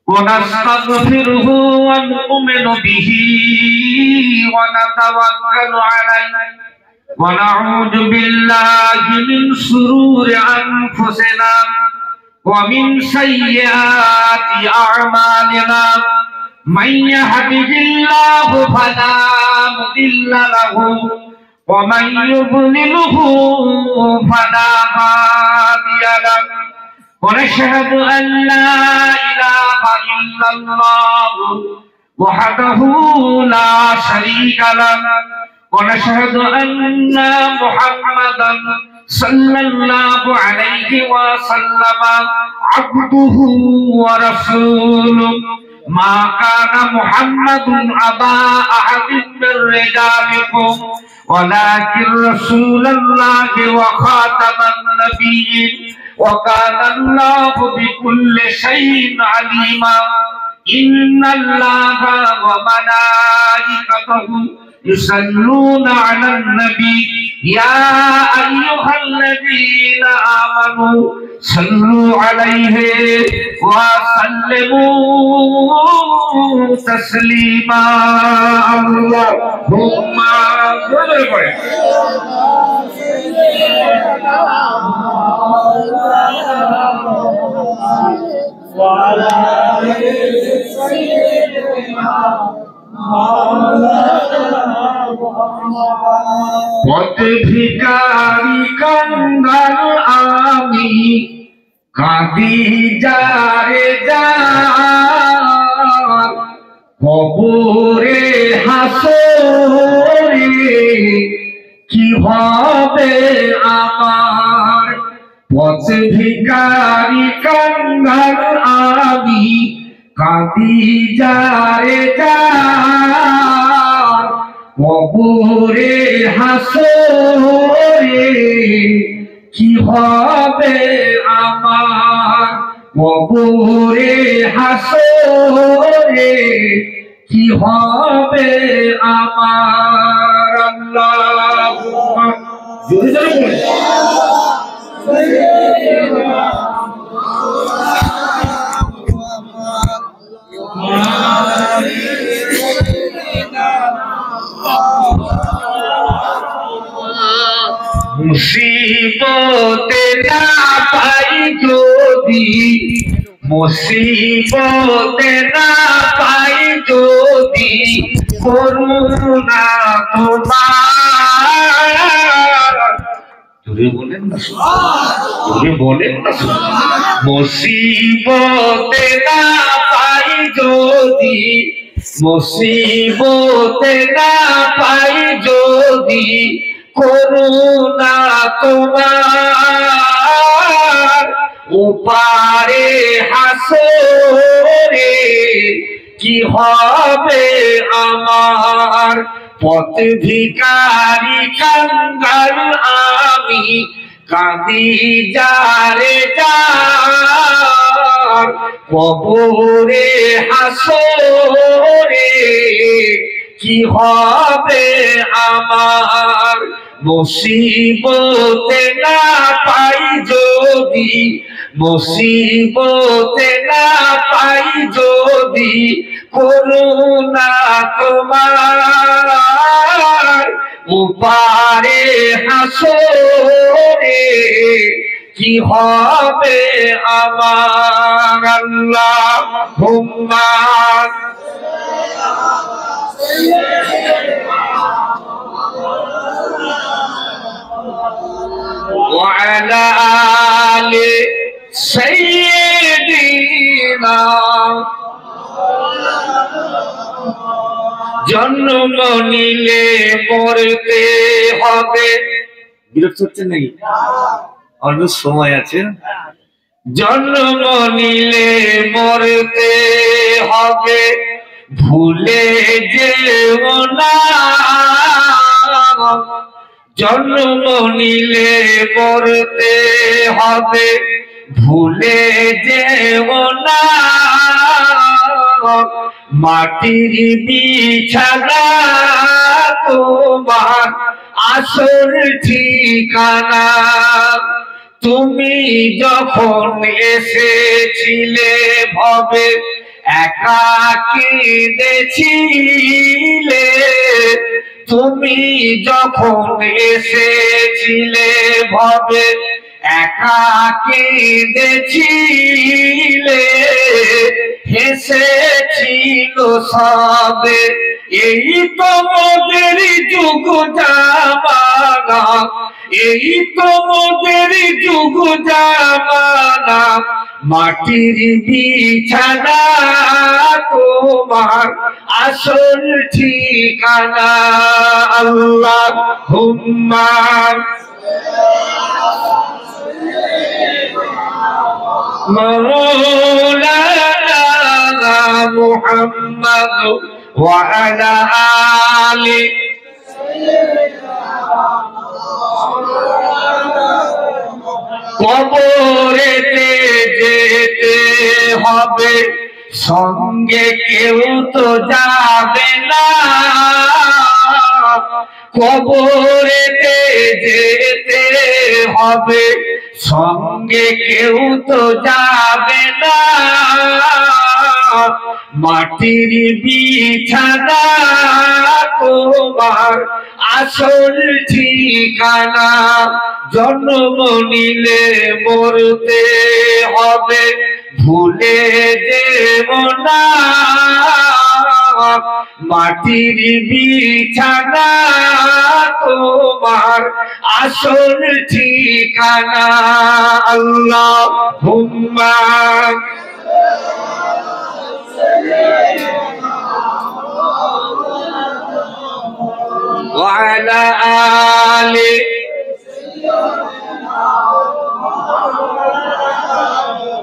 ونستغفره ونؤمن به ونتوكل عليه ونعوذ بالله من شرور أنفسنا ومن سيئات أعمالنا من يهده الله فلا مضل له ومن يضلله فلا هادي له ونشهد أن لا إله إلا الله وحده لا شريك له ونشهد أن محمدا صلى الله عليه وسلم عبده ورسوله ما كان محمد أبا أحد من رجالكم ولكن رسول الله وخاتم النبيين وكان الله بكل شيء عليما إن الله وملائكته يصلون على النبي يا أيها الذين آمنوا صلوا عليه وسلموا تسليما اللهم صل وعلى آل سيدنا পথ ভিখারি কাঙ্গাল আমি কাঁদি যারে যার কবরে হাসরে কি হবে আমার পথ ভিখারি কাঙ্গাল আমি কাঁদি যারে যার কবরে হাসরে কি হবে আমার কবরে হাসরে কি হবে আমার আল্লাহুম্মা জোরে জোরে মুসিবতে না পাই যদি মুসিবতে না পাই যদি করুণা তোমার জোরে বলেন না জোরে বলেন না মুসিবতে না পাই যদি মুসিবতে না পাই যদি করুণা তোমার উপারে হাসরে কি হবে আমার পথ ভিখারি কাঙ্গাল আমি কাঁদি যারে যার কবরে হাসরে কি হবে আমার মুসিবতে না পাই যদি মুসিবতে না পাই যদি করুণা তোমার উপারে হাসরে কি হবে আমার আল্লাহুম্মা وعلى آل سيدنا জন্ম নিলে মরতে হবে বিরক্ত হচ্ছেন নাকি অল্প সময় আছে জন্ম নিলে মরতে হবে ভুলে যেও না জন্ম নিলে মরতে হবে ভুলে যেও না মাটির বিছানা তোমার আসল ঠিকানা তুমি যখন এসেছিলে ভবে একা কেঁদেছিলে তুমি যখন এসেছিলে ভবে, একা কেঁদেছিলে হেসেছিল সবে। এই তোমাদের যুগ জামানা, এই তোমাদের যুগ জামানা, মাটির বিছানা তোমার আসল ঠিকানা। আল্লাহুম্মা মাওলানা মুহাম্মদ ওয়া আলা আলি কবরেতে যেতে হবে, সঙ্গে কেউ তো যাবে না। কবরেতে যেতে হবে, সঙ্গে কেউ তো যাবে না। মাটির বিছানা তোমার আসল ঠিকানা। জন্ম নিলে মরতে হবে, ভুলে যেও না। মাটির বিছানা তোমার আসল ঠিকানা। আল্লাহুম্মা ওয়া আলা আলি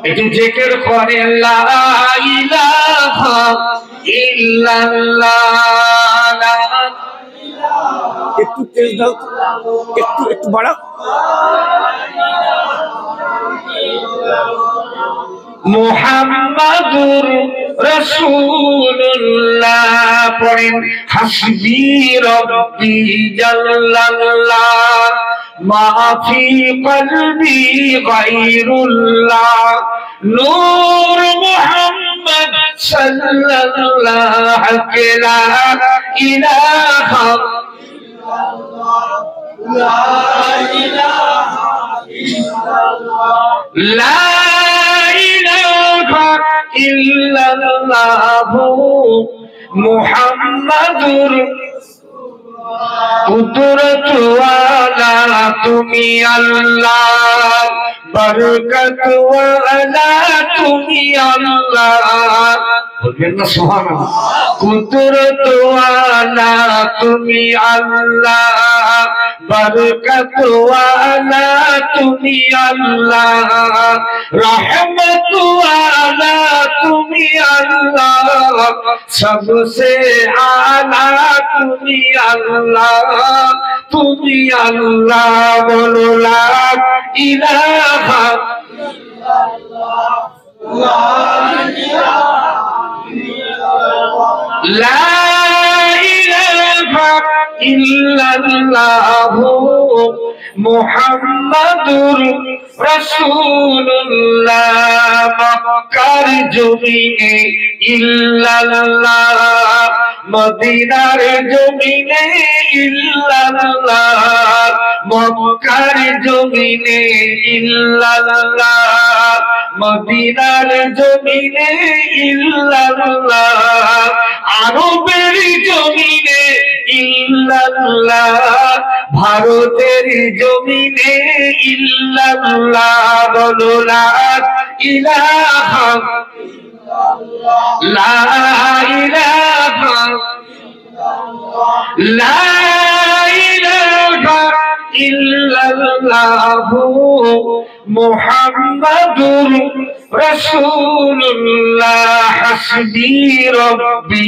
একটু জিকির করে লা ইলাহা ইল্লাল্লাহ। একটু তেজ দাও, একটু একটু বাড়াও। মুহাম্মাদুর রাসূলুল্লাহ পড়েন হাসবি রাব্বি জাল্লাল্লাহ মা ফি কলবি গায়রুল্লাহ নূর মুহাম্মদ সাল্লাল্লাহু লা ইলাহা ইল্লাল্লাহ লা ইলাহা ইল্লাল্লাহ লা ইল্লাল্লাহু মুহাম্মাদুর কুদরত ওয়ালা তুমি আল্লাহ, বরকত ওয়ালা তুমি আল্লাহ। বলবেন না সুবহানাল্লাহ। কুদরত ওয়ালা তুমি আল্লাহ, বরকত ওয়ালা তুমি আল্লাহ, রহমত ওয়ালা তুমি আল্লাহ, সবসে আলা তুমি আল্লাহ, তুমি আল্লাহ। বলো লা ইলাহা ইল্লাল্লাহ লা ইলাহা ইল্লাল্লাহ লা ইলাহা ইল্লাল্লাহু মুহাম্মাদুর রাসূলুল্লাহ। মক্কার জমিনে ইল্লাল্লাহ, মদিনার জমিনে ইল্লাল্লাহ, মক্কার জমিনে ইল্লাল্লাহ, মদিনার জমিনে ইল্লাল্লাহ, আরবের জমিনে ইল্লাল্লাহ, ভারতের জমিনে ইল্লাল্লাহ। বলো লা ইলাহা লা ইলাহা লা ইলাহা ইল্লাল্লাহু মুহাম্মাদুর রাসূলুল্লাহ। হাসবি রাব্বি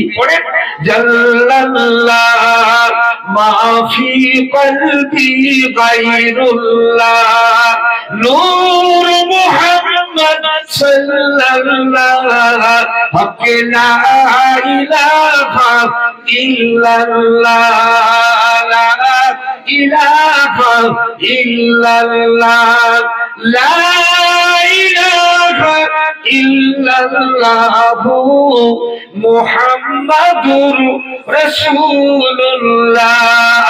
জাল্লাল্লাহ মা ফি কলবি গায়রুল্লাহ নূর মুহাম্মদ সাল্লাল্লাহু লা ইলাহা ইল্লাল্লাহ লা ইলাহা ইল্লাল্লাহ লা ইলাহা ইল্লাল্লাহু মুহাম্মাদুর রাসূলুল্লাহ।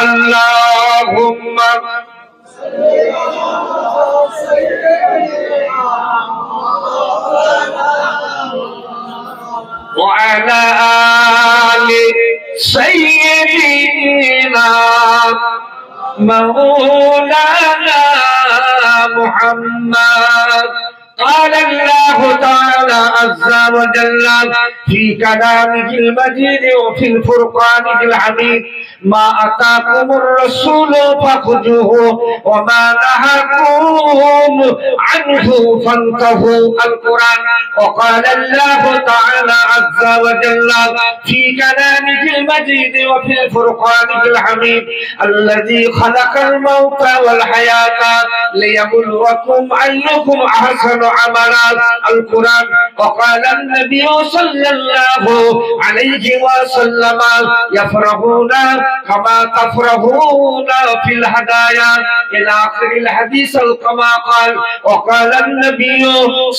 আল্লাহুম্মা وعلى آل سيدنا مولانا محمد. قال الله تعالى عز وجل في كلامه المجيد وفي الفرقان الحميد: ما أتاكم الرسول فخذوه وما نهاكم عنه فانتهوا. القرآن. وقال الله تعالى عز وجل في كلامه المجيد وفي الفرقان الحميد: الذي خلق الموت والحياة ليبلوكم أيكم أحسن عملا. القرآن. وقال النبي صلى الله عليه وسلم: يفرحون كما تفرحون في الهدايا إلى آخر الحديث. كما قال. وقال النبي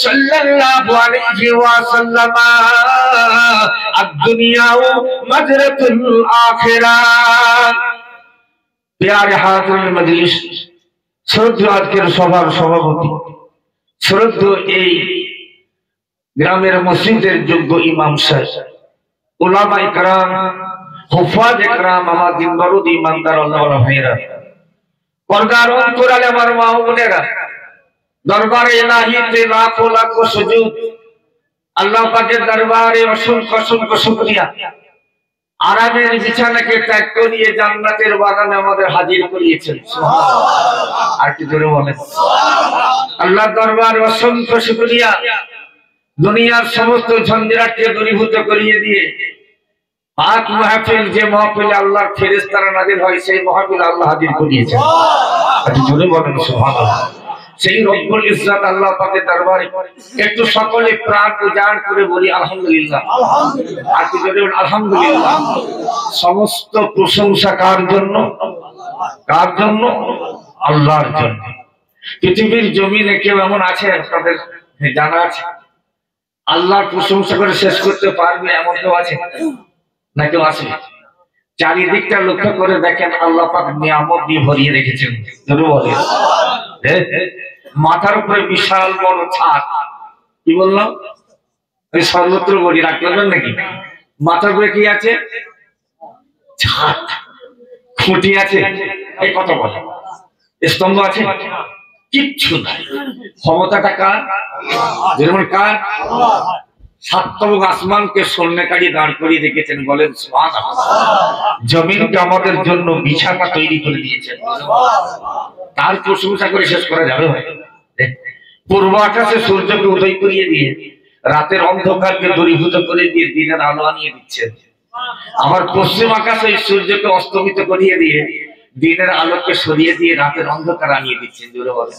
صلى الله عليه وسلم: الدنيا مجرة الآخرة. प्यारे हाज़िर मजलिस, শ্রদ্ধেয় আজকের সভার সভাপতি, শ্রদ্ধেয় এই গ্রামের মসজিদের যোগ্য ইমাম সাহেব, উলামা ইকরাম, হুফাজ ইকরাম, আমার দিনদরদ ইমানদার আল্লাহওয়ালা ভাইরা, পর্দার অন্তরালে আমার মা ও বোনেরা, দরবারে ইলাহিতে লাখো লাখো সুজুদ। আল্লাহ পাকের দরবারে অসংখ্য অসংখ্য শুকরিয়া। আরামের বিছানাকে ত্যাগ করিয়ে জান্নাতের বাগানে আমাদের হাজির করিয়েছেন। সুবহানাল্লাহ। আর কি জোরে বলেন আল্লাহ দরবারে অসংখ্য শুকরিয়া। দুনিয়ার সমস্ত ঝঞ্ঝাটকে দূরীভূত করিয়ে দিয়ে পাক মাহফিল, যে মাহফিলে আল্লাহর ফেরেশতারা নাযিল হয়, সেই মাহফিল আল্লাহ হাজির করিয়েছেন। আর কি জোরে বলেন সুবহানাল্লাহ। সেই রব্বুল ইজ্জত আল্লাহ পাকের দরবারে একটু সকলে প্রাণ উজাড় করে বলি আলহামদুলিল্লাহ। আলহামদুলিল্লাহ। আর কি জোরে বলেন আলহামদুলিল্লাহ। সমস্ত প্রশংসা কার জন্য? কার জন্য? আল্লাহর জন্য। পৃথিবীর জমিনে কেউ এমন আছে আপনাদের জানা আছে আল্লাহর প্রশংসা করে শেষ করতে পারবে এমন কেউ আছে? না কেউ আছে? চারিদিকটা লক্ষ্য করে দেখেন, আল্লাহ পাক নিয়ামত দিয়ে ভরিয়ে রেখেছেন। মাথার উপরে বিশাল বড় ছাদ, কি বললাম? ওই সর্বত্র বড়ি রাখতে পারবেন নাকি? মাথার উপরে কি আছে? ছাদ। খুঁটি আছে, এই কত বলে স্তম্ভ আছে, কিচ্ছু নাই। ক্ষমতাটা কার? যেমন কার? সাততম আসমানকে স্বর্ণকারী দাঁড় করিয়ে রেখেছেন, বলেন সুবহানাল্লাহ। জমিনকে আমাদের জন্য বিছানা তৈরি করে দিয়েছেন, তার প্রশংসা করে শেষ করা যাবে ভাই? পূর্ব আকাশে সূর্যকে উদয় করিয়ে দিয়ে রাতের অন্ধকারকে দূরীভূত করে দিয়ে দিনের আলো আনিয়ে দিচ্ছেন। আবার পশ্চিম আকাশে সূর্যকে অস্তমিত করিয়ে দিয়ে দিনের আলোকে সরিয়ে দিয়ে রাতের অন্ধকার আনিয়ে দিচ্ছেন। জোরে বলেন।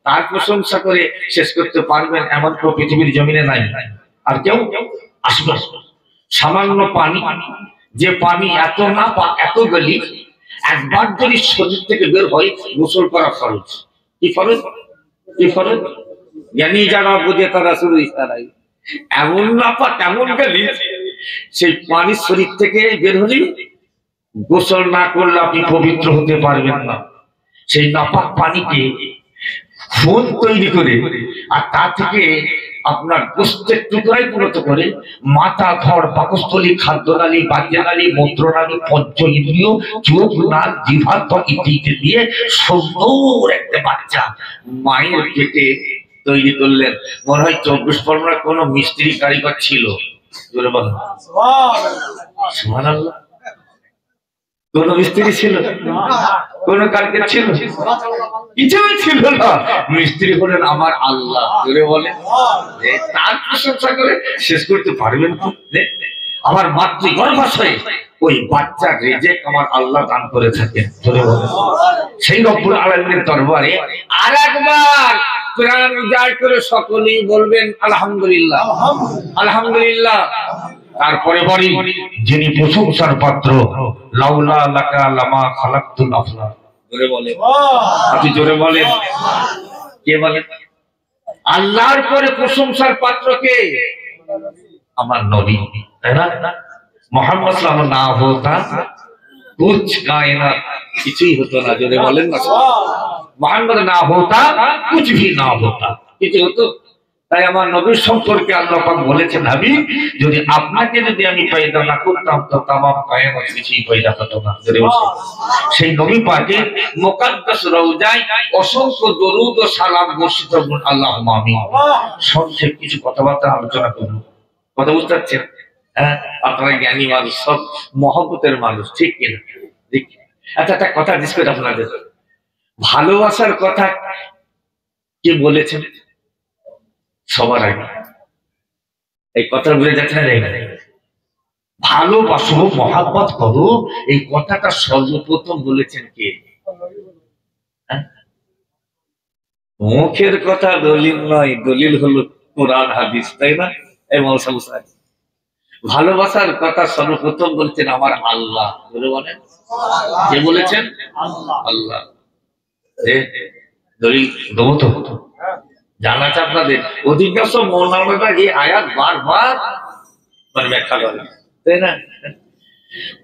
তার প্রশংসা করে শেষ করতে পারবেন এমন কেউ পৃথিবীর জমিনে নাই। আর কেউ আসবে? সামান্য পানি, যে পানি এত না এত গলি, একবার যদি শরীর থেকে বের হয় গোসল করা ফরজ। কি ফরজ? কি ফরজ? জ্ঞানী যারা বুঝে তারা শুরু ইশারাই এমন না এমন গলি, সেই পানি শরীর থেকে বের হলে গোসল না করলে আপনি পবিত্র হতে পারবেন না। সেই নাপাক পানিকে খুন তৈরি করে আর তা থেকে আপনার গোস্তের টুকরাই পরিণত করে মাথা, ধর, পাকস্থলী, খাদ্যনালী, বাহ্যনালী, মূত্রনালী, পঞ্চ ইন্দ্রিয়, চোখ, নাক, জিহ্বা, ত্বক ইত্যাদি দিয়ে সুন্দর একটা বাচ্চা মায়ের পেটে তৈরি করলেন। মনে হয় 24 পরগনার কোনো মিস্ত্রি কারিগর ছিল। জোরে বলেন সুবহানাল্লাহ। কোন মিস্ত্রি ছিল? কোন কারিগর ছিল? কিছুই ছিল না। মিস্ত্রি হলেন আমার আল্লাহ। জোরে বলেন। তার প্রশংসা করে শেষ করতে পারবেন তো? আমার মাতৃগর্ভাশয়ে ওই বাচ্চার রিজিক আমার আল্লাহ দান করে থাকেন। জোরে বলেন। সেই রব্বুল আলামিনের দরবারে আরেকবার প্রাণ উজাড় করে সকলেই বলবেন আলহামদুলিল্লাহ, আলহামদুলিল্লাহ। তারপরে বলি, যিনি প্রশংসার পাত্র, লাউলা লাকা লামা খালাকতুল আফলাক। জোরে বলেন। আপনি জোরে বলেন। কে বলেন? আল্লাহর পরে প্রশংসার পাত্র কে? আমার নবী, তাই না? মোহাম্মদ সাল্লাল্লাহু না হতা কুছ কায়নাত কিছুই হতো না। যদি বলেন না মোহাম্মদ না হতা কুছ ভি না হতা, কিছু হতো? তাই আমার নবীর সম্পর্কে আল্লাহ পাক বলেছেন, হাবিব যদি আপনাকে যদি আমি পয়দা না করতাম তো তামাম কায়নাত কিছুই পয়দা হতো না। যদি সেই নবী পাকের মুকদ্দাস রওজায় অসংখ্য দরুদ ও সালাম বর্ষিত হোক, আল্লাহুম্মা আমিন। সংক্ষেপ কিছু কথাবার্তা আলোচনা করব। কথা বুঝতে পারছেন? হ্যাঁ, আপনারা জ্ঞানী মানুষ, সব মহব্বতের মানুষ, ঠিক কিনা? ঠিক। আচ্ছা, একটা কথা জিজ্ঞেস করি আপনাদের, ভালোবাসার কথা কে বলেছেন সবার আগে? এই কথা বুঝে যাচ্ছে না? ভালোবাসো, মহাব্বত করো, এই কথাটা সর্বপ্রথম বলেছেন কে? মুখের কথা দলিল নয়, দলিল হলো কোরআন হাদিস, তাই না? এই মৌসুম ভালোবাসার কথা সর্বপ্রথম বলছেন আমার আল্লাহ। বলেন কে বলেছেন? আল্লাহ। দলিল দেবো তো, জানা আছে আপনাদের। অধিকাংশ মৌলানারা এই আয়াত বারবার ব্যাখ্যা করে, তাই না?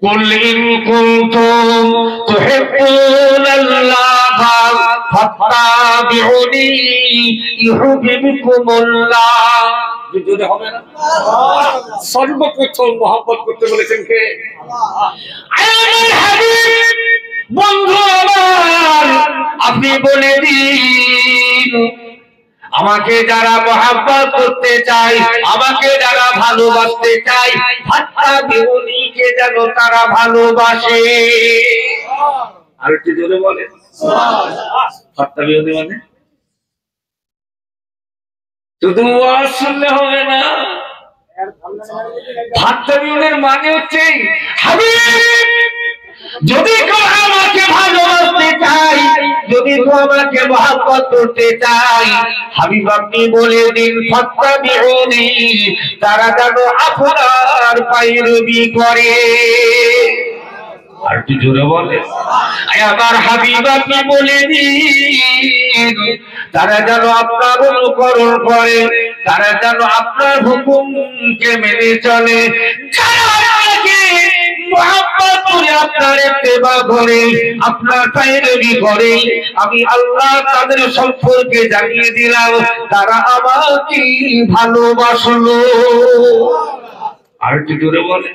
قل إن كنتم تحبون الله فاتبعوني يحببكم الله। হবে না? সর্বপ্রথম মহব্বত করতে বলেছেন কে? বন্ধু আমার, আপনি বলে দিন আমাকে যারা মহব্বত করতে চায়, আমাকে যারা ভালোবাসতে চায়, ফাত্তাবিউনিকে যেন তারা ভালোবাসে। আর একটু জোরে বলেন ফাত্তাবিউনি মানে? শুধু ওয়াজ শুনলে হবে না, ফাত্তাবিউনের মানে হচ্ছে হাবিব যদি কেউ আমাকে ভালোবাসতে চাই, যদি কেউ আমাকে মহব্বত করতে চাই, হাবিব আপনি বলে দিন ফাত্তাবিউনি, তারা যেন আপনার পায়রবি করে। আর কি জোরে বলে আমার হাবিব আপনি বলে দিন তারা যেন আপনার অনুকরণ করে, তারা যেন আপনার হুকুমকে মেনে চলে, মহব্বত করে আপনার ইত্তেবা করে, আপনার পায়রবি করে। আমি আল্লাহ তাদের সম্পর্কে জানিয়ে দিলাম তারা আমাকে ভালোবাসলো। আর কি জোরে বলে?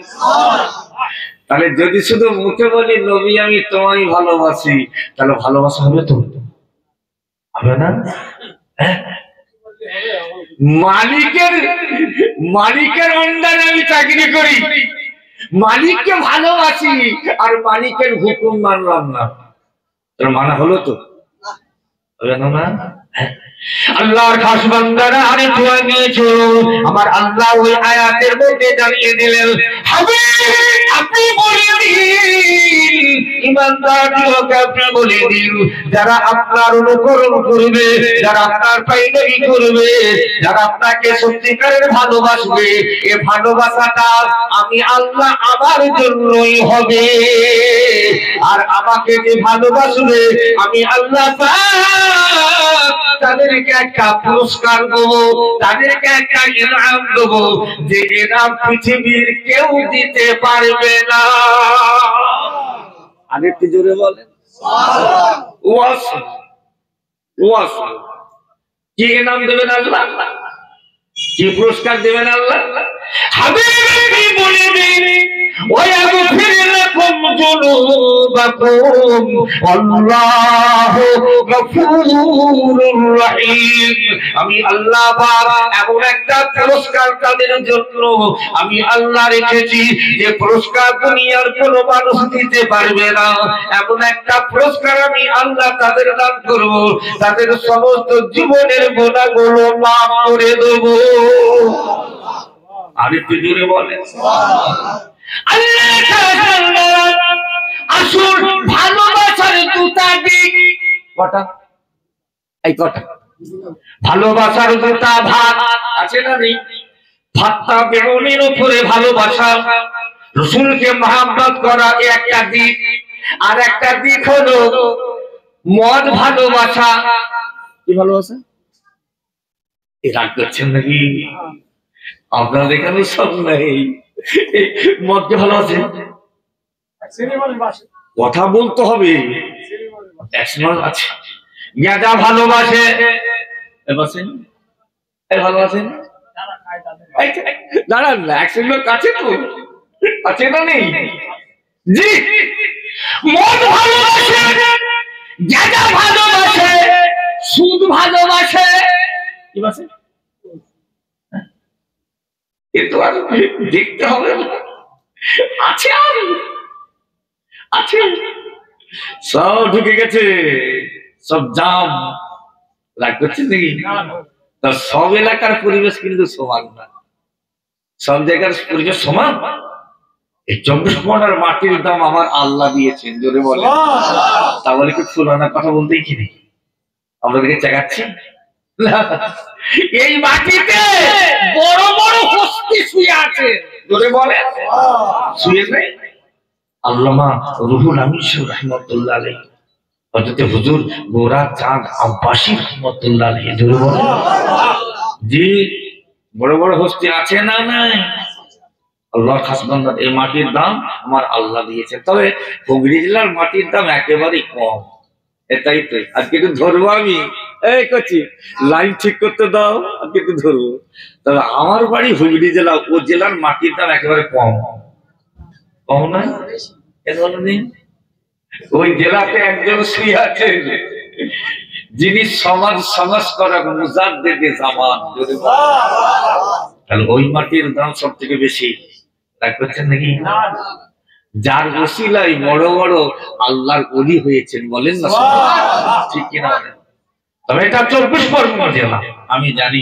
তাহলে যদি শুধু মুখে বলি নবী আমি তোমায় ভালোবাসি, তাহলে ভালোবাসা হবে তো? হবে না? মালিকের আন্ডারে আমি চাকরি করি, মালিককে ভালোবাসি, আর মালিকের হুকুম মানলাম না, মানা হলো তো? হবে না? আল্লাহর খাস বান্দারা আরে দোয়া নিয়েছো, আমার আল্লাহ ওই আয়াতের মধ্যে জানিয়ে দিলেন হাবিব আপনি বলে দিন, ইমানদারদেরকে আপনি বলে দিন যারা আপনার অনুকরণ করবে, যারা আপনার পায়রবি করবে, যারা আপনাকে সত্যিকারের ভালোবাসবে, এই ভালোবাসাটা আমি আল্লাহ আমার জন্যই হবে। আর আমাকে যে ভালোবাসবে আমি আল্লাহ তাদেরকে একটা পুরস্কার দেবো, তাদেরকে একটা ইনাম দেবো, যে ইনাম পৃথিবীর কেউ দিতে পারবে না। আরেকটু জোরে বলেন কি ইনাম দেবেন আল্লাহ, কি পুরস্কার দেবেন আল্লাহ? হাবিবি বলে দিন ওয়াগফির লাকুম যুনুবাকুম আল্লাহু গফুরুর রহিম। আমি আল্লাহ পাক এমন একটা পুরস্কার তাদের জন্য আমি আল্লাহ রেখেছি যে পুরস্কার দুনিয়ার কোনো মানুষ দিতে পারবে না। এমন একটা পুরস্কার আমি আল্লাহ তাদের দান করব, তাদের সমস্ত জীবনের গুনাহগুলো মাফ করে দেব। আরেকটু জোরে বলেন আসল ভালোবাসার জুতা দিক কটা? এই কটা ভালোবাসার জুতা ভাত আছে না নেই? ফাত্তাবিউনির উপরে ভালোবাসা, রাসূলকে মহব্বত করা একটা দিক, আর একটা দিক হলো মদ ভালোবাসা। কি ভালোবাসা? রাগ করছেন নাকি? আপনাদের এখানে সব নেই। মদকে ভালোবাসেন? কথা বলতে হবে। আছে গাঁজা ভালোবাসে, ভালোবাসেন? দাঁড়ান না, একশো লোক আছে তো, আছে না নেই? জি, মদ ভালোবাসে, গাঁজা ভালোবাসে, সুদ ভালোবাসে, কি বাসে? এ তো আর দেখতে হবে না, আছে আর আছে, সব ঢুকে গেছে, সব জাম। রাগ করছেন নাকি? সব এলাকার পরিবেশ কিন্তু সমান না, সব জায়গার পরিবেশ সমান। এই 24 ঘন্টার মাটির দাম আমার আল্লাহ দিয়েছেন, জোরে বলে। তাহলে কি পুরানা কথা বলতেই কি নেই? আপনাদেরকে চেকাচ্ছি, এই মাটিতে বড় বড় হস্তি শুয়ে আছে, জোরে বলে। শুয়ে নেই আল্লামা রুহুল আমিন রাহমাতুল্লাহ আলাইহি, হযরত হুজুর গোরা চাঁদ আব্বাসী রাহমাতুল্লাহ আলাইহি, জোরে বলে। জি, বড় বড় হস্তি আছে না নাই? আল্লাহর খাস বান্দা, এই মাটির দাম আমার আল্লাহ দিয়েছেন। তবে হুগলি জেলার মাটির দাম একেবারেই কম, এটাই তো। আজকে একটু ধরবো আমি, এই করছি লাইন ঠিক করতে দাও, আজকে একটু ধরবো। তবে আমার বাড়ি হুগলি জেলা, ও জেলার মাটির দাম একেবারে কম। কম না? ওই জেলাতে একজন শুয়ে আছেন যিনি সমাজ সংস্কারক মুজাদ্দিদে জামান, তাহলে ওই মাটির দাম সব থেকে বেশি। রাগ করছেন নাকি? যার ওসিলায় বড় বড় আল্লাহর ওলি হয়েছেন, বলেন না? ঠিক কিনা? তবে এটা 24 পরগনা জেলা, আমি জানি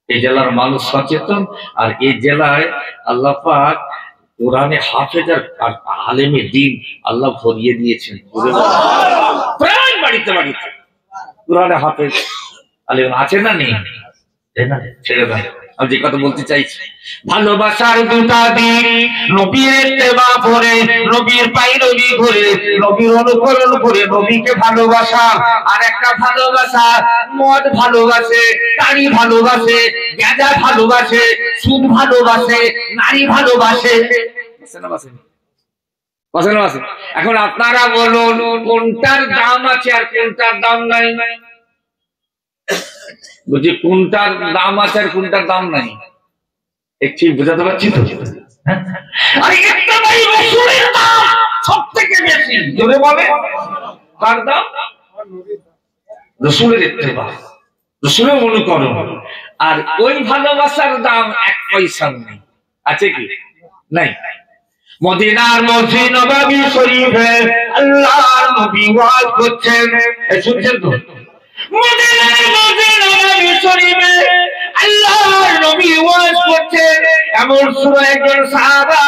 এই জেলার মানুষ সচেতন। আর এই জেলায় আল্লাহ পাক কোরআনে হাফেজ আর আলেমে দ্বীন আল্লাহ ভরিয়ে দিয়েছেন, প্রায় বাড়িতে বাড়িতে কোরআনে হাফেজ আলেম আছে না নেই? ছেড়ে দেন, আমি যে কথা বলতে চাইছি, ভালোবাসার দুটা দিক, নবীর ইত্তেবা করে, নবীর পায়রবি করে, নবীর অনুকরণ করে, নবীকে ভালোবাসা। আর একটা ভালোবাসা, মদ ভালোবাসে, তাড়ি ভালোবাসে, গাঁজা ভালোবাসে, সুদ ভালোবাসে, নারী ভালোবাসে। এখন আপনারা বলুন, কোনটার দাম আছে আর কোনটার দাম নাই? বুঝি কোনটার দাম আছে আর কোনটার দাম নাই, ঠিক বুঝাতে পারছি তো? সব থেকে বেশি, জোরে বলে। কার দাম? রাসূলের ইত্তেবা, রাসূলের অনুকরণ। আর ওই ভালোবাসার দাম 1 পয়সা নেই, আছে কি? নাই। মদিনার মসজিদ নববী শরীফে আল্লাহর নবী ওয়াজ করছেন, শুনছেন তো? মদিনার মসজিদ নববী শরীফে আল্লাহর নবী ওয়াজ করছেন, এমন সময় একজন সাহাবা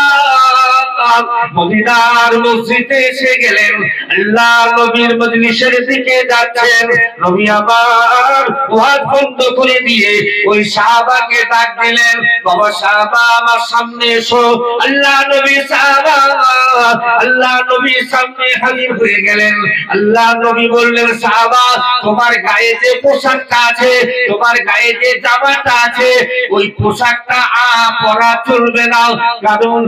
মদিনার মসজিদে এসে গেলেন, আল্লাহর নবীর মজলিসের দিকে যাচ্ছেন। নবী আবার ওয়াজ বন্ধ করে দিয়ে ওই সাহাবাকে ডাক দিলেন, বাবা সাহাবা আমার সামনে এসো। আল্লাহ নবী সাহাবা আল্লাহ নবীর সামনে হাজির হয়ে গেলেন। আল্লাহ নবী বললেন, সাহাবা তোমার গায়ে যে পোশাকটা আছে, তোমার গায়ে যে জামাটা আছে, ওই পোশাকটা পরা চলবে না, কারণ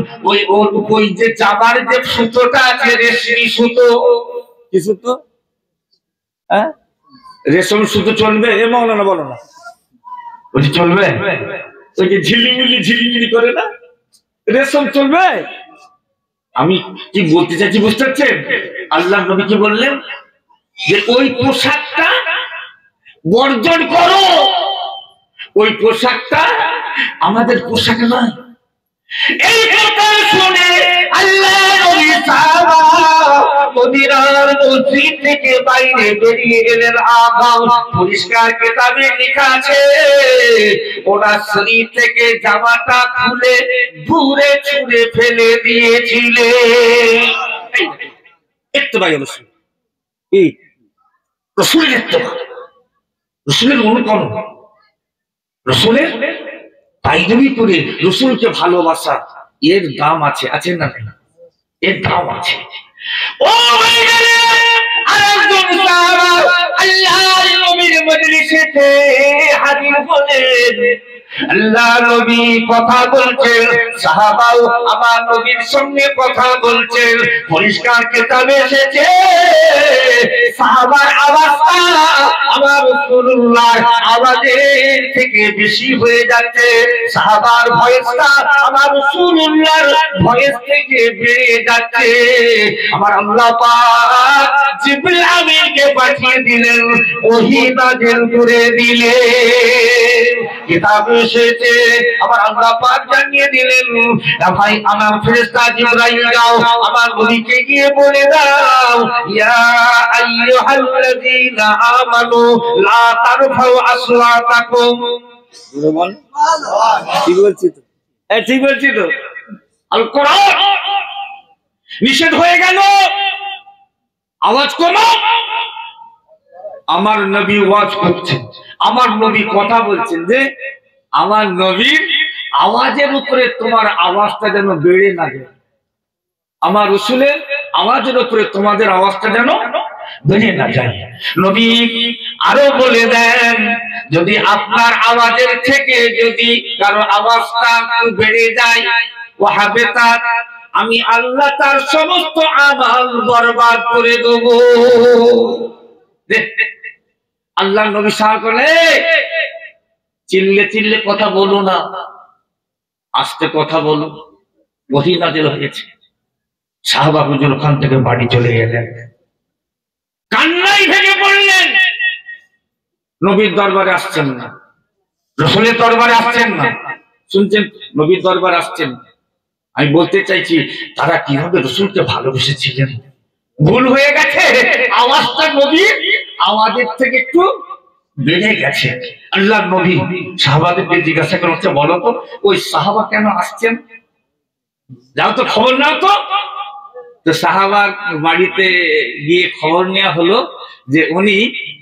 ওই যে জামার যে সুতোটা আছে রেশমি সুতো। কি সুতো? রেশম সুতো চলবে? এ মৌলানা বলো না, ওই চলবে? ওই যে ঝিলিমিলি করে না, রেশম চলবে? আমি কি বলতে চাইছি বুঝতে পারছেন? আল্লাহ নবী কি বললেন, যে ওই পোশাকটা বর্জন করো, ওই পোশাকটা আমাদের পোশাক নয়। এই কথা শুনে আল্লাহ নবী সাহাবা মদিনার মসজিদ থেকে বাইরে বেরিয়ে গেলেন। আগাম পরিষ্কার কিতাবে লেখা আছে, ওনার শরীর থেকে জামাটা খুলে দূরে ছুঁড়ে ফেলে দিয়েছিলেন। ইত্তেবা রাসূল, এই রাসূলের ইত্তেবা, রাসূলের অনুকরণ, রাসূলের পায়রবি করে রাসূলকে ভালোবাসা, এর দাম আছে, আছে না? এর দাম আছে। ও ভাইরা, আরেকজন সাহাবা আল্লাহর নবীর মজলিসেতে হাজির হলেন। আল্লাহ নবী কথা বলছেন, সাহাবাও আমার নবীর সঙ্গে কথা বলছেন। পরিষ্কার কিতাবে এসেছে সাহাবার আওয়াজটা আমার রাসূলুল্লাহ আওয়াজের থেকে বেশি হয়ে যাচ্ছে, সাহাবার ভয়েসটা আমার রাসূলুল্লাহর ভয়েস থেকে বেড়ে যাচ্ছে। আমার আল্লাহ পাক জিবরিল আমিনকে পাঠিয়ে দিলেন, ওহী নাযিল করে দিলেন। কিতাবে এসেছে আমার আল্লাহ পাক জানিয়ে দিলেন, ভাই আমার ফেরেশতা জিবরাইল যাও আমার নবীকে গিয়ে বলে দাও, ইয়া আইয়ুহাল্লাযীনা আমানু লা তারফাউ আসওয়াতাকুম। বল ঠিক বলছি তো? হ্যাঁ ঠিক বলছি তো। আল কোরআন নিষেধ হয়ে গেল আওয়াজ কমাও। আমার নবী ওয়াজ করছেন, আমার নবী কথা বলছেন যে আমার নবীর আওয়াজের উপরে তোমার আওয়াজটা যেন বেড়ে না যায়, আমার রাসূলের আওয়াজের উপরে তোমাদের আওয়াজটা যেন বেড়ে না যায়। নবী আরো বলে দেন, যদি আপনার আওয়াজের থেকে যদি কারো আওয়াজটা বেড়ে যায়, ওয়াহাবেতা আমি আল্লাহ তার সমস্ত আমাল বরবাদ করে দেব। আল্লাহ নবী সাহায্য করে, চিল্লে চিল্লে কথা বলো না, আস্তে কথা বলো। ওহী নাযিল হয়েছে। সাহাবা হুজুর ওখান থেকে বাড়ি চলে গেলেন, কান্নায় ভেঙে পড়লেন। নবীর দরবারে আসছেন না, রাসূলের দরবারে আসছেন না। শুনছেন, নবীর দরবারে আসছেন। আমি বলতে চাইছি তারা কিভাবে রাসূলকে ভালোবেসেছিলেন। ভুল হয়ে গেছে, আওয়াজটা নবীর আওয়াজের থেকে একটু বেড়ে গেছে। আল্লাহ নবী সাহাবাদেরকে জিজ্ঞাসা করছে, বলো তো ওই সাহাবা কেন আসছেন, যাও তো খবর নাও তো। তো সাহাবার বাড়িতে গিয়ে খবর নেওয়া হলো যে উনি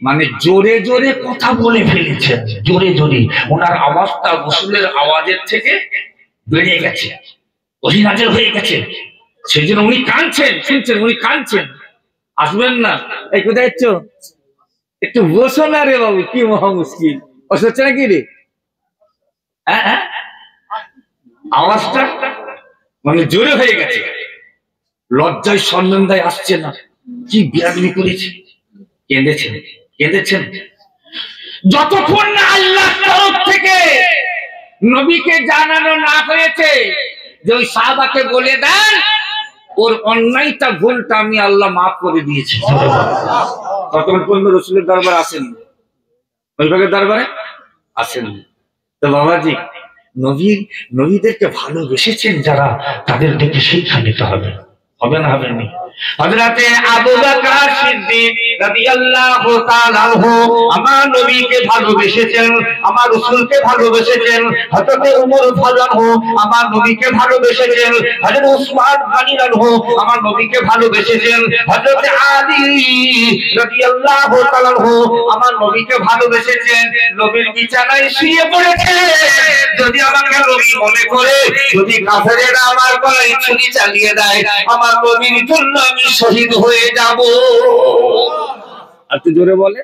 মানে জোরে জোরে কথা বলে ফেলেছেন, জোরে জোরে ওনার আওয়াজটা রাসূলের আওয়াজের থেকে বেড়ে গেছে, ওহী নাযিল হয়ে গেছে। সেই জন্য উনি কাঁদছেন, শুনছেন উনি কাঁদছেন। আসবেন না, এই কোথায় যাচ্ছ, একটু বসো না রে বাবু, কি মহা মুশকিল, অসুস্থ নাকি রে? হ্যাঁ, আওয়াজটা মানে জোরে হয়ে গেছে, লজ্জায় সন্দেহায় আসছে না, কি বিয়াদবি করেছে। কেঁদেছেন, কেঁদেছেন। যতক্ষণ না আল্লাহর তরফ থেকে নবীকে জানানো না হয়েছে যে ওই সাহাবাকে বলে দেন ওর অন্যায়টা ভুলটা আমি আল্লাহ মাফ করে দিয়েছি, ততক্ষণ পর্যন্ত রাসূলের দরবারে আসেন, নবীর দরবারে আসেন। তো বাবাজি, নবীদেরকে ভালোবেসেছেন যারা, তাদের থেকে শিক্ষা নিতে হবে, হবে না? হবে না? হযরতে আবু বকর সিদ্দিক রাদিয়াল্লাহু তাআলা আনহু আমার নবীকে ভালোবেসেছেন, আমার রাসূলকে ভালোবেসেছেন। হযরতে ওমর রাদিয়াল্লাহু আমার নবীকে ভালোবেসেছেন। হযরত উসমান রাদিয়াল্লাহু আমার নবীকে ভালোবেসেছেন। হযরতে আলী রাদিয়াল্লাহু তাআলা আনহু আমার নবীকে ভালোবেসেছেন। নবীর বিছানায় শুয়ে পড়েছে, যদি আমাকে নবী মনে করে, যদি কাফেরেরা আমার গলায় ছুরি চালিয়ে দেয়, আমার নবীর জন্য আমি শহীদ হয়ে যাব। আর তুই জোরে বলে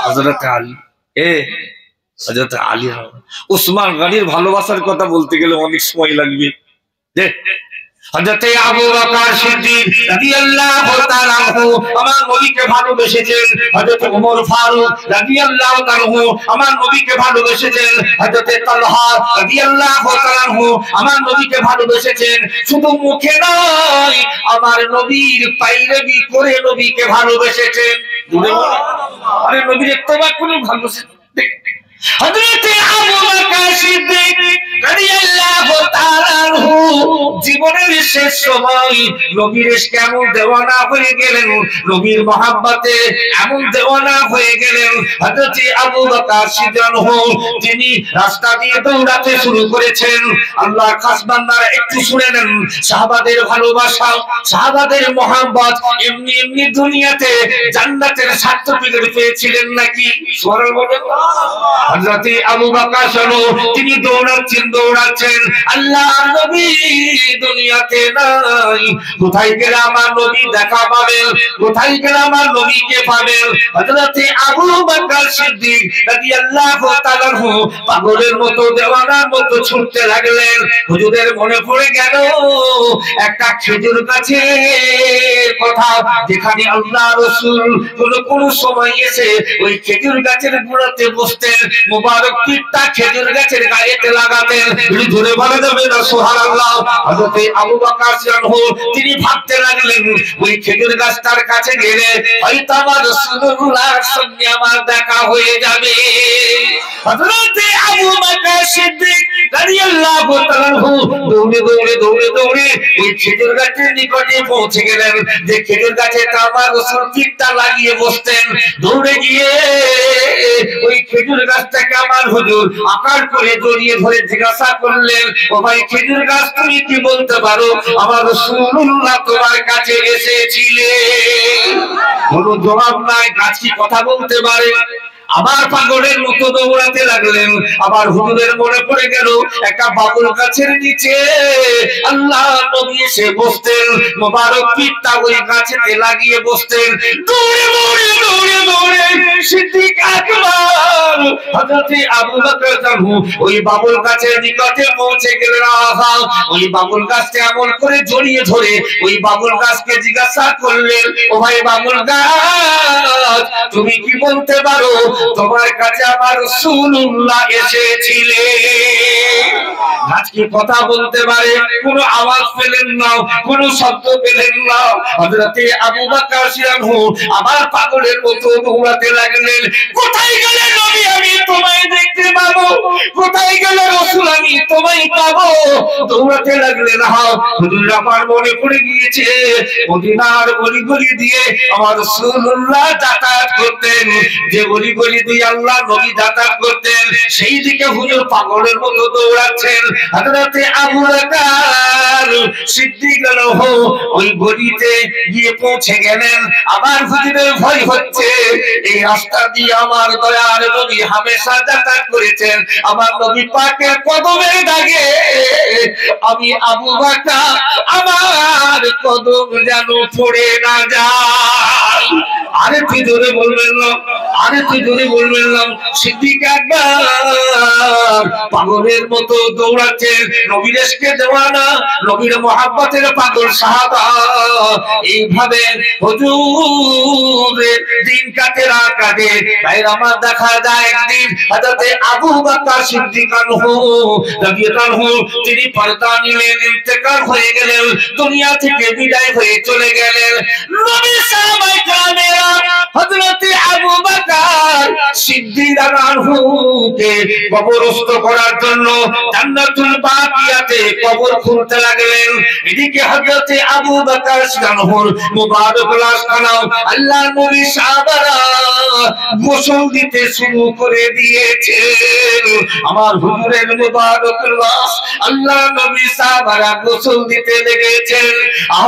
হযরত আলী, হযরত আলী। উসমান গনির ভালোবাসার কথা বলতে গেলে অনেক সময় লাগবে। হযরত আবু বকর সিদ্দিক রাদিয়াল্লাহু তাআলা আনহু আমার নবীকে ভালোবেসেছেন। হযরত ওমর ফারুক রাদিয়াল্লাহু তাআলা আনহু আমার নবীকে ভালোবেসেছেন। হযরত তালহা রাদিয়াল্লাহু তাআলা আনহু আমার নবীকে ভালোবেসেছেন। শুধু মুখে নয়, আমার নবীর পায়রাবি করে নবীকে ভালোবেসেছেন। আরে নবীর ইত্তেবা করে ভালোবেসেছেন। হযরত আবু বকর সিদ্দিক রাদিয়াল্লাহু তাআলা আনহু জীবনের শেষ সময় নবীর কেমন দেওয়ানা হয়ে গেলেন, নবীর মহব্বতে এমন দেওয়ানা হয়ে গেলেন। হযরত আবু বকর সিদ্দিক তিনি রাস্তা দিয়ে দৌড়াতে শুরু করেছেন। আল্লাহর খাস বান্দারা একটু শুনে নেন, সাহাবাদের ভালোবাসা, সাহাবাদের মহব্বত এমনি এমনি দুনিয়াতে জান্নাতের সার্টিফিকেট পেয়েছিলেন নাকি? সুবহানাল্লাহ বলেন। হযরত আবু বকর তিনি দৌড়াচ্ছেন, আল্লাহর নবী দুনিয়াতে নাই। কোথায় গেলে আমার নবী দেখা পাবেন, কোথায় গেলে আমার নবীকে পাবেন? হযরত আবু বকর সিদ্দিক রাদিয়াল্লাহু তাআলা পাগলের মতো দেওয়ানার মতো ছুটতে লাগলেন। হুজুরের মনে পড়ে গেল একটা খেজুর গাছে কথা, যেখানে আল্লাহ রাসূল কোন সময় এসে ওই খেজুর গাছের গোড়াতে বসতেন, মোবারক পিঠটা খেজুর গাছের গায়েতে লাগাতেন। ধরে বলা যাবে না সুবহানাল্লাহ। হযরত আবু বকর সিদ্দিক তিনি ভাবতে লাগলেন ওই খেজুর গাছটার কাছে গেলে হয়তো আমার রাসূলুল্লাহর সঙ্গে আমার দেখা হয়ে যাবে। হযরত আবু বকর সিদ্দিক রাদিয়াল্লাহু তাআলা দৌড়ে ওই খেজুর গাছের নিকটে পৌঁছে গেলেন। যে খেজুর গাছে আমার রাসূল পিঠটা লাগিয়ে বসতেন, দৌড়ে গিয়ে ওই খেজুর গাছটাকে আমার হুজুর আকার করে জড়িয়ে ধরে জিজ্ঞাসা করলেন, ও ভাই খেজুর গাছ তুমি কি বলতে পারো আমার রাসূলুল্লাহ তোমার কাছে এসেছিলেন? কোনো জবাব নাই। গাছ কি কথা বলতে পারে? আবার পাগলের মতো দৌড়াতে লাগলেন। আবার হুজুরের মনে পড়ে গেল একটা বাবুল গাছের নিচে আল্লাহ নবী এসে বসতেন, মোবারক পিঠটা ওই গাছেতে লাগিয়ে বসতেন। দৌড়ে সিদ্দিক আকবর হযরত আবু বকর ওই বাবুল গাছের নিকটে পৌঁছে গেলেন। ওই বাবুল গাছকে এমন করে জড়িয়ে ধরে ওই বাবুল গাছকে জিজ্ঞাসা করলেন, ও ভাই বাবুল গাছ তুমি কি বলতে পারো তোমার কাছে আমার রাসূলুল্লাহ এসেছিলেন? গাছ কি কথা বলতে পারে? কোনো আওয়াজ পেলেন না, কোনো শব্দ পেলেন না। হযরত আবু বকর সিদ্দিক আবার পাগলের মতো দৌড়াতে লাগলেন। কোথায় গেলে নবী আমি তোমায় দেখতে পাবো? কোথায় গেলে রাসূল আমি তোমায় পাবো? দৌড়াতে লাগলেন। হুজুর আমার মনে পড়ে গিয়েছে মদিনার গলি দিয়ে আমার রাসূলুল্লাহ যাতায়াত করতেন। যে গলি দিয়ে আল্লাহ নবী যাতায়াত করতেন সেই দিকে হুজুর পাগলের মতো দৌড়াচ্ছেন। হযরত আবু বকর সিদ্দিক ওই গলিতে গিয়ে পৌঁছে গেলেন। আবার হুজুরের ভয় হচ্ছে, এই রাস্তা দিয়ে আমার দয়ার নবী হামেশা যাতায়াত করেছেন, আমার নবী পাকের কদমের দাগে আমি আবু বকর আমার কদম যেন পড়ে না যায়। আরে তুই জোরে বলবেন না, আরে তুই জোরে বলবেন না। সিদ্দিক আকবর পাগলের মতো দৌড়াচ্ছেন। নবীর ইশকে দেওয়ানা, নবীর মহব্বতের পাগল সাহাবা। এইভাবে হুজুরের দিন কাটে রাত কাটে। ভাইরা আমার দেখা যায় একদিন হযরত আবু বকর সিদ্দিক রাদিয়াল্লাহু তিনি পর্দা নিলেন, ইন্তেকাল হয়ে গেলেন, দুনিয়া থেকে বিদায় হয়ে চলে গেলেন। নবী সাহাবায়ে কেরামেরা হযরত আবু বকর সিদ্দিক রাদিয়াল্লাহুকে কবরস্থ করার জন্য জান্নাতুল বাকিয়াতে কবর খুঁড়তে লাগলেন। এদিকে হযরত আবু বকর সিদ্দিক মুবারক লাশখানা আল্লাহর নবী সাহাবারা গোসল দিতে শুরু করে দিয়েছেন। আমার হুজুরের মুবারক লাশ আল্লাহর নবী সাহাবারা গোসল দিতে লেগেছেন।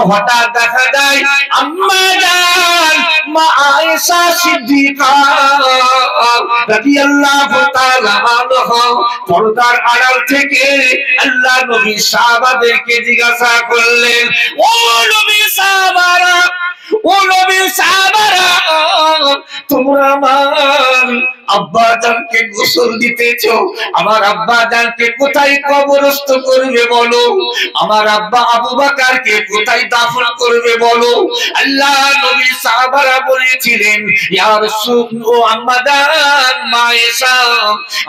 হঠাৎ দেখা যায় আম্মা জান মা আয়েশা সিদ্দিকা রাদিয়াল্লাহু তাআলা আনহা পর্দার আড়াল থেকে আল্লাহর নবী সাহাবাদেরকে জিজ্ঞাসা করলেন, ও নবী সাহাবারা, ও নবী সাহাবারা, তোমরা আমার আব্বা জানকে গোসল দিতেছো, আমার আব্বা জানকে কোথায় কবরস্থ করবে বলো? আমার আব্বা আবু বকরকে কোথায় দাফন করবে বলো? আল্লাহ নবী সাহাবারা বলেছিলেন, ইয়া রাসূল ও আম্মা জান মা আয়েশা,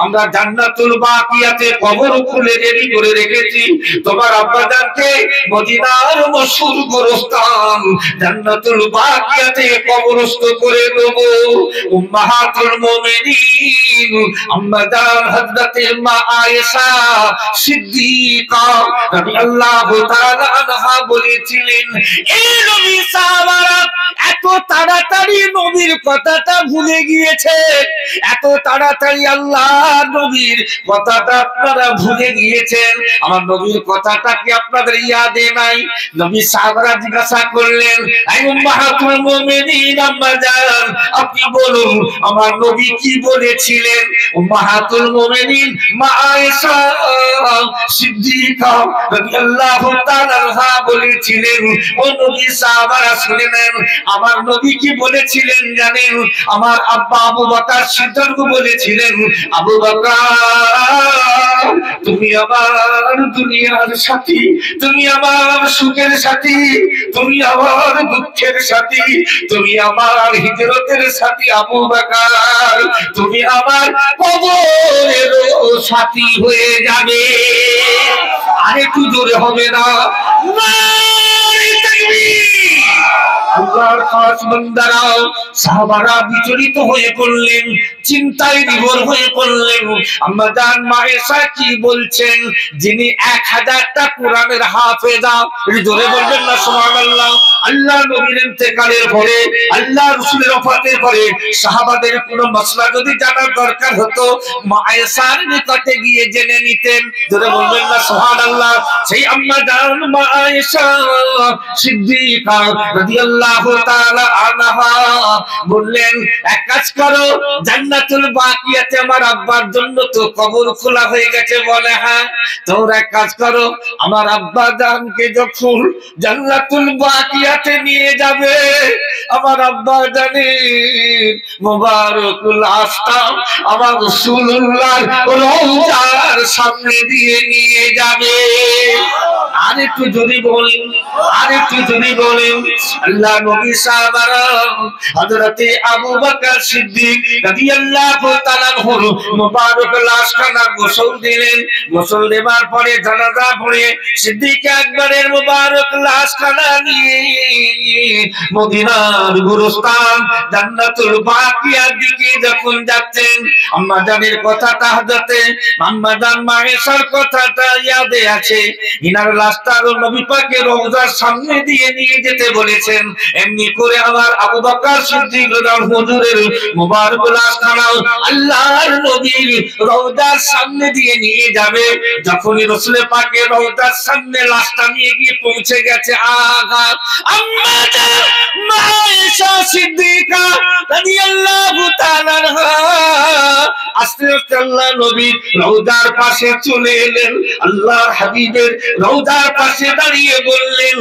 আমরা জান্নাতুল বাকিয়াতে কবর খুলে রেডি করে রেখেছি। তোমার আব্বা জানকে মদিনার মশহুর গোরস্থান জান্নাতুল বাকিয়াতে কবরস্থ করে দেব। উম্মাহাতুল মুমিনিন আম্মা জান হযরত মা আয়েশা সিদ্দিকা রাদিয়াল্লাহু তাআলা আনহা বলেছিলেন, এই নবী সাহাবারা এত তাড়াতাড়ি নবীর কথাটা ভুলে গিয়েছে, এত তাড়াতাড়ি আল্লাহ নবীর কথাটা আপনারা ভুলে গিয়েছেন। আমার নবীর কথাটা কি আপনাদের ইয়াদে নাই? নবী সাহাবারা জিজ্ঞাসা করলেন, এই উম্মাহাতুল মুমিনিন আম্মা জান, আপনি বলুন আমার নবী কি বলেছিলেন? উম্মাহাতুল মুমিনিন মা আয়েশা সিদ্দিকা রাদিয়াল্লাহু তাআলা আনহা বলেছিলেন, ও নবী সাহাবারা শুনে নেন, আমার নবী কি বলেছিলেন জানেন? আমার আব্বা আবু বকর সিদ্দিক বলেছিলেন, আবু বকর তুমি আমার দুনিয়ার সাথী, তুমি আমার সুখের সাথী, তুমি আমার দুঃখের সাথী, তুমি আমার হিজরতের সাথী আবু বকর, তুমি আমার কবরের সাথী হয়ে যাবে। আরে একটু জোরে হবে না? নারে তাকবীর! আল্লাহর খাস বান্দারা সাহাবারা বিচলিত হয়ে পড়লেন, চিন্তায় বিভোর হয়ে পড়লেন। আম্মা জান মা আয়েশা কি বলছেন? যিনি 1000টা কোরআনের হাফেজা, জোরে বলবেন না সুবহানাল্লাহ। আল্লাহ নবীর ইন্তেকালের পরে, আল্লাহ রাসূলের ওফাতের পরে সাহাবাদের কোনো মাসলা যদি জানার দরকার হতো, মা আয়েশার নিকটে গিয়ে জেনে নিতেন। জোরে বলবেন না সুবহানাল্লাহ। সেই আম্মা জান মা আয়েশা সিদ্দিকা রাদিয়াল্লাহু তাআলা আনহা বললেন, এক কাজ করো, জান্নাতুল বাকিয়াতে আমার আব্বার জন্য তো কবর খোলা হয়ে গেছে। বলে হ্যাঁ। তোমরা এক কাজ করো, আমার আব্বা জানকে যখন জান্নাতুল বাকিয়াতে নিয়ে যাবে, আমার আব্বা জানের মুবারকুল লাশটা আমার রাসূলুল্লাহর রওজার সামনে দিয়ে নিয়ে যাবে। আর একটু যদি বলেন, আর একটু যদি বলেন, আল্লাহ নবী সাহাবারা হযরতে আবু বকর সিদ্দিক রাদিয়াল্লাহু তাআলা আনহুর মুবারক লাশখানা গোসল দিলেন। গোসল দেবার পরে জানাজা পড়ে সিদ্দিক আকবরের মুবারক লাশখানা নিয়ে মদিনার গুরুস্থান জান্নাতুল বাকিয়ার দিকে যখন যাচ্ছেন, আম্মা জানের কথাটা হযরতে আম্মা জান মা আয়েশার কথাটা ইয়াদে আছে। ইনার লাশটাও নবী পাকের রওজার সামনে দিয়ে নিয়ে যেতে বলেছেন। এমনি করে আমার আবু বকর সিদ্দিক হুজুরের মুবারক লাশখানা আল্লাহর নবীর রওজার সামনে দিয়ে নিয়ে যাবে। যখনই রাসূল পাকের রওজার সামনে লাশটা নিয়ে গিয়ে পৌঁছে গেছে, আগা আম্মা জান মা আয়েশা সিদ্দিকা রাদিয়াল্লাহু তাআলা আনহা আস্তে আস্তে আল্লাহ নবীর রওজার পাশে চলে এলেন। আল্লাহর হাবিবের রওজার পাশে দাঁড়িয়ে বললেন,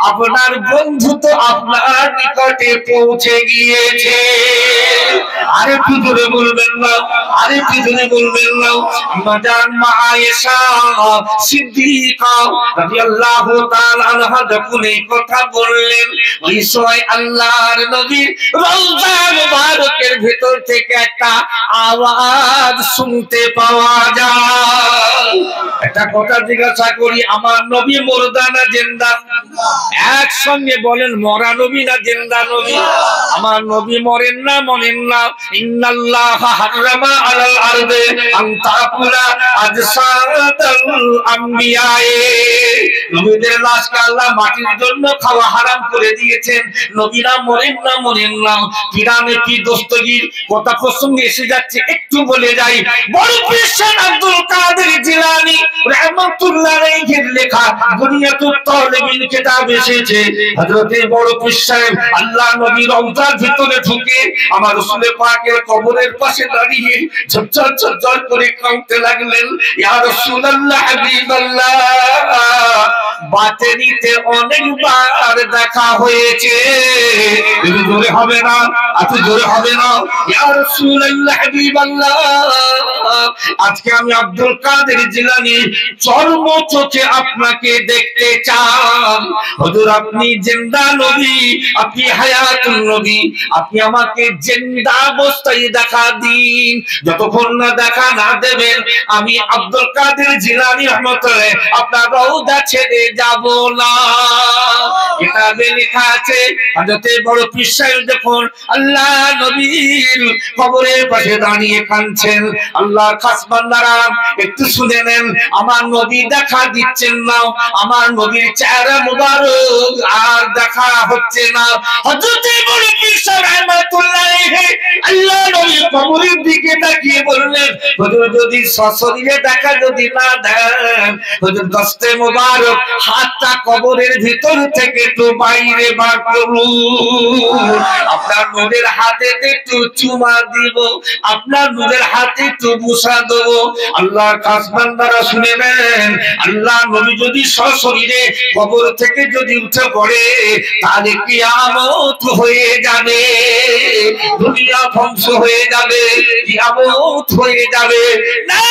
আপনার বন্ধু তো আপনার নিকটে পৌঁছে গিয়েছে। আরে কি জোরে বলবেন না? আরে কি জোরে বলবেন না? আম্মা জান মা আয়েশা সিদ্দিকা রাদিয়াল্লাহু তাআলা আনহা যখন এই কথা বললেন, ওই সময় আল্লাহর নবীর রওজা মুবারকের ভিতর থেকে একটা আওয়াজ শুনতে পাওয়া যায়। একটা কথা জিজ্ঞাসা করি, আমার নবী মুর্দা না জিন্দা? একসঙ্গে বলেন, মরা নবী না জিন্দা নবী? আমার নবী মরেন না, মরেন না। ইন্নাল্লাহা হারামা আলাল আরদে আন তাকুলা আজসাদাল আমবিয়া। নবীদের লাশকে আল্লাহ মাটির জন্য খাওয়া হারাম করে দিয়েছেন। নবীরা মরেন না, মরেন না। কিরামে কি দস্তগীর কথা প্রসঙ্গে এসে যাচ্ছে, একটু বলে যাই। বড় পীর শাহ আব্দুল কাদের জিলানী রাহমাতুল্লাহ আলাইহির লেখা বুনিয়াতুত তালিবিন কিতাব এসেছে, হযরতে বড় পীর সাহেব আল্লাহ নবীর রওজার ভিতরে ঢুকে আমার রাসূল পাকের কবরের পাশে দাঁড়িয়ে ঝরঝর ঝরঝর করে কাঁদতে লাগলেন। ইয়া রাসূলুল্লাহ হাবিবাল্লাহ, বাতেনিতে অনেকবার দেখা হয়েছে। জোরে হবে না? এত জোরে হবে না? ইয়া রাসূলুল্লাহ হাবিবাল্লাহ, আজকে আমি আব্দুল কাদের জিলানী চর্ম চোখে আপনাকে দেখতে চান। হুজুর আপনি জিন্দা নবী, আপনি হায়াতুন নবী, আপনি আমাকে জিন্দা অবস্থায় দেখা দিন। যতক্ষণ না দেখা না দেবেন আমি আব্দুল কাদের জিলানী রহমাতুল্লাহ আপনার রওজা ছেড়ে যাব না। কিতাবে লেখা আছে, হযরতে বড় পীর সাহেব যখন আল্লাহ নবীর কবরের পাশে দাঁড়িয়ে কাঁদছেন, আল্লাহর খাস বান্দারা একটু শুনে নেন, আমার নবী দেখা দিচ্ছেন না, আমার নবীর চেহারা মুবারক আর দেখা হচ্ছে না। হযরতে বড় পীর সাহেব রহমাতুল্লাহ আলাইহি আল্লাহ নবীর কবরের দিকে তাকিয়ে বললেন, হুজুর যদি সশরীরে দেখা যদি না দেন, হুজুর দস্তে মুবারক হাতটা কবরের ভিতর থেকে একটু বাইরে বার করুন, আপনার নূরের হাতে একটু চুমা দিব, আপনার নূরের হাতে একটু বুসা দেব। আল্লাহর খাস বান্দারা শুনে নেন, আল্লাহ নবী যদি সশরীরে কবর থেকে যদি উঠে পড়ে তাহলে কিয়ামত হয়ে যাবে, দুনিয়া ধ্বংস হয়ে যাবে, কিয়ামত হয়ে যাবে। না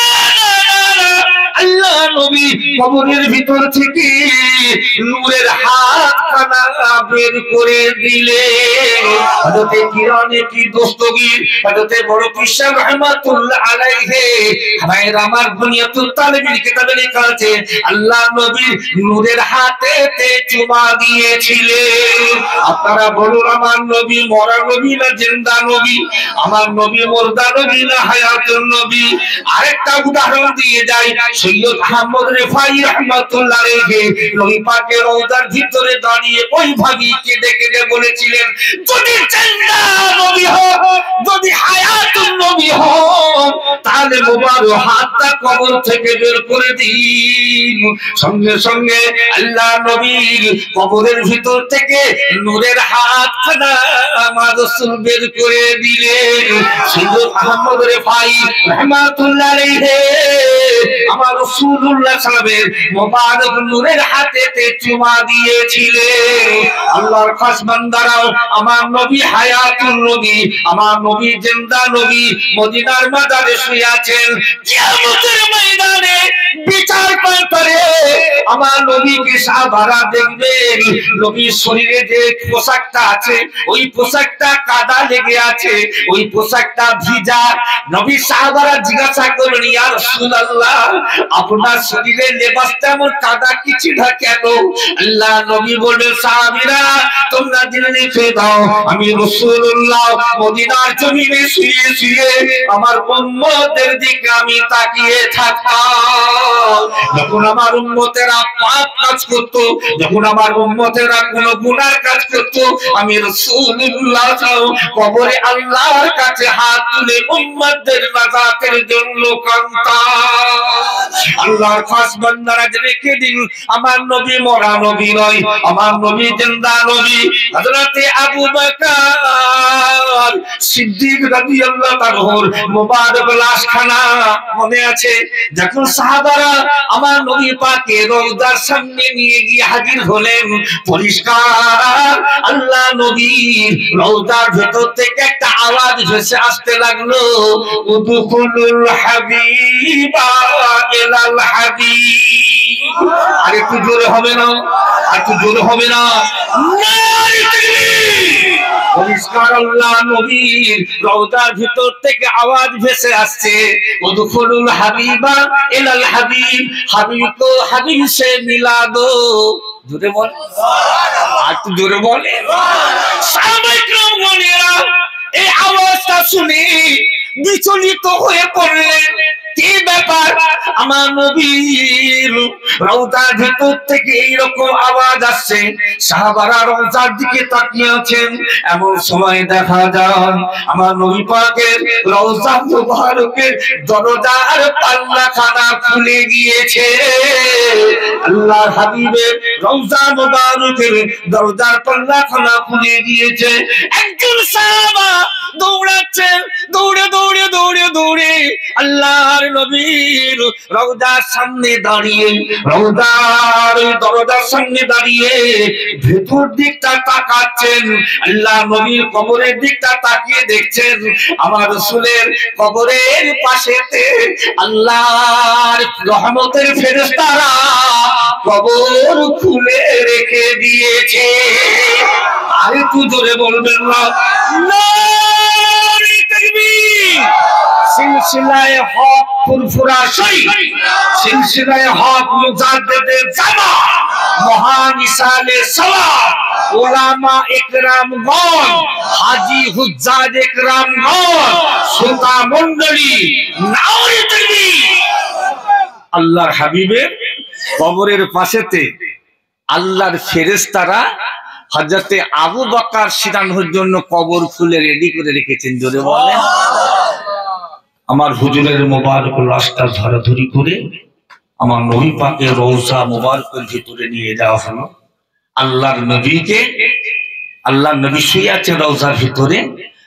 আল্লাহ নবী কবরের ভিতর থেকে নূরের হাতখানা বের করে দিলে হযরতে কিরানে কি দস্তগীর হযরতে বড় পীর সাহেব রহমাতুল্লাহ আলাইহি ভাইরা আমার বুনিয়াতুল তালিবির কিতাবে লেখা আছে আল্লাহ নবী নূরের হাতেতে চুমা দিয়েছিলেন। আপনারা বলুন আমার নবী মরা নবী না জিন্দা নবী? আমার নবী মুর্দা নবী না হায়াতুন নবী? আরেকটা উদাহরণ দিয়ে যাই, সৈয়দ আহমদ রেফাই রহমাতুল্লাহ আলাইহি নবী পাকের রওজার ভিতরে দাঁড়িয়ে ওই ভাগীকে ডেকে বলেছিলেন, যদি জিন্দা নবী হন, যদি হায়াতুন নবী হন, তাহলে মোবারক হাতটা কবর থেকে বের করে দিন। সঙ্গে সঙ্গে আল্লাহ নবীর কবরের ভিতর থেকে নূরের হাতখানা আমার রাসূল বের করে দিলেন। সৈয়দ আহমদ রেফাই রহমাতুল্লাহ আলাইহি আমার রাসূলুল্লাহ সাল্লাল্লাহু মোবারক নূরের হাতেতে চুমা দিয়েছিলেন। আল্লাহর খাস বান্দারাও আমার নবী হায়াতুন নবী, আমার নবী জিন্দা নবী মদিনার মাজারে শুয়ে আছেন। কিয়ামতের ময়দানে বিচার করে আমার নবীকে সাহাবারা দেখবেন, নবীর শরীরে যে পোশাকটা আছে ওই পোশাকটা কাদা লেগে আছে, ওই পোশাকটা ভিজা। নবী সাহাবারা জিজ্ঞাসা করলেন, ইয়া রাসূলুল্লাহ আপনার শরীরের লেবাসটা এমন কাদা কিছু না কেন? আল্লাহ নবী বললেন, সাহাবীরা তোমরা জেনে রেখে দাও, আমি রাসূলুল্লাহ মদিনার জমিনে শুয়ে শুয়ে আমার উম্মতের দিকে আমি তাকিয়ে থাকতাম। যখন আমার উম্মতেরা পাপ কাজ করত, যখন আমার উম্মতেরা কোনো গুনার কাজ করত, আমি রাসূলুল্লাহ কবরে আল্লাহর কাছে হাত তুলে উম্মতদের নাজাতের জন্য কাঁদতাম। আল্লাহর খাস বান্দারা রেখে দিন, আমার নবী মরা নবী নয়, আমার নবী জিন্দা নবী। হযরতে আবু বকর সিদ্দিক রাদিয়াল্লাহু তাআলার মুবারক লাশখানা মনে আছে, যখন সাহাবারা আমার নবী পাকের রওজার সামনে নিয়ে গিয়ে হাজির হলেন, পরিষ্কার আল্লাহ নবীর রওজার ভেতর থেকে একটা আওয়াজ ভেসে আসতে লাগলো, উদখুলুল হাবিবা ইলাল হাবিব। আর একটু জোরে হবে না? আর একটু জোরে হবে না? নারে তাকবীর! পরিষ্কার আল্লাহ নবীর রওজার ভিতর থেকে আওয়াজ ভেসে আসছে, উদখুলুল হাবিবা ইলাল হাবিব, হাবিব তো হাবিব সে মিলা দো। জোরে বল, আর একটু জোরে বলে। সাহাবায়ে কেরাম বলেরা এই আওয়াজটা শুনে বিচলিত হয়ে পড়লেন, কি ব্যাপার? আমার নবীর রওজার ভিতর থেকে এইরকম আওয়াজ আসছে, সাহাবারা রওজার দিকে তাকিয়ে আছেন। এমন সময় দেখা যায় আমার নবী পাকের রওজা মুবারকের দরজার পাল্লাখানা খুলে গিয়েছে। আল্লাহর হাবিবের রওজা মুবারকের দরজার পাল্লাখানা খুলে গিয়েছে। একজন সাহাবা দৌড়াচ্ছেন, দৌড়ে দৌড়ে দৌড়ে দৌড়ে আল্লাহর নবীর রওজার সামনে দাঁড়িয়ে, রওজার দরজার সামনে দাঁড়িয়ে ভেতর দিকটা তাকাচ্ছেন, আল্লাহ নবীর কবরের দিকটা তাকিয়ে দেখছেন। আমার রাসূলের কবরের পাশেতে আল্লাহর রহমতের ফেরেশতারা কবর খুলে রেখে দিয়েছে। আর একটু জোরে বলবেন না? নারে তাকবীর! সিলসিলায়ে হক ফুরফুরা শই, সিলসিলায়ে হক মুজাদ্দিদে জামান, মহান ইসালে সালাম, উলামা ইকরামগণ, হাজী হুজ্জাজ ইকরামগণ, শ্রোতা মণ্ডলী, নারে তাকবীর! আল্লাহর হাবিবের কবরের পাশেতে আল্লাহর ফেরেশতারা হযরতে আবু বকর সিদ্দিকের জন্য কবর খুলে রেডি করে রেখেছেন। জোরে বলেন। আমার হুজুরের মোবারক লাশটা ধরাধরি করে আমার নবী পাকের রওজা মোবারকের ভিতরে নিয়ে যাওয়া হলো। আল্লাহর নবীকে, আল্লাহর নবী শুয়ে আছে রওজার ভিতরে,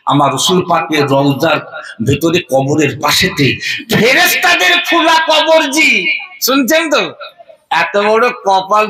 আমার রাসূল পাকের রওজার ভিতরে কবরের পাশেতে ফেরেশতাদের খোলা কবর জি, শুনছেন তো? এত বড় কপাল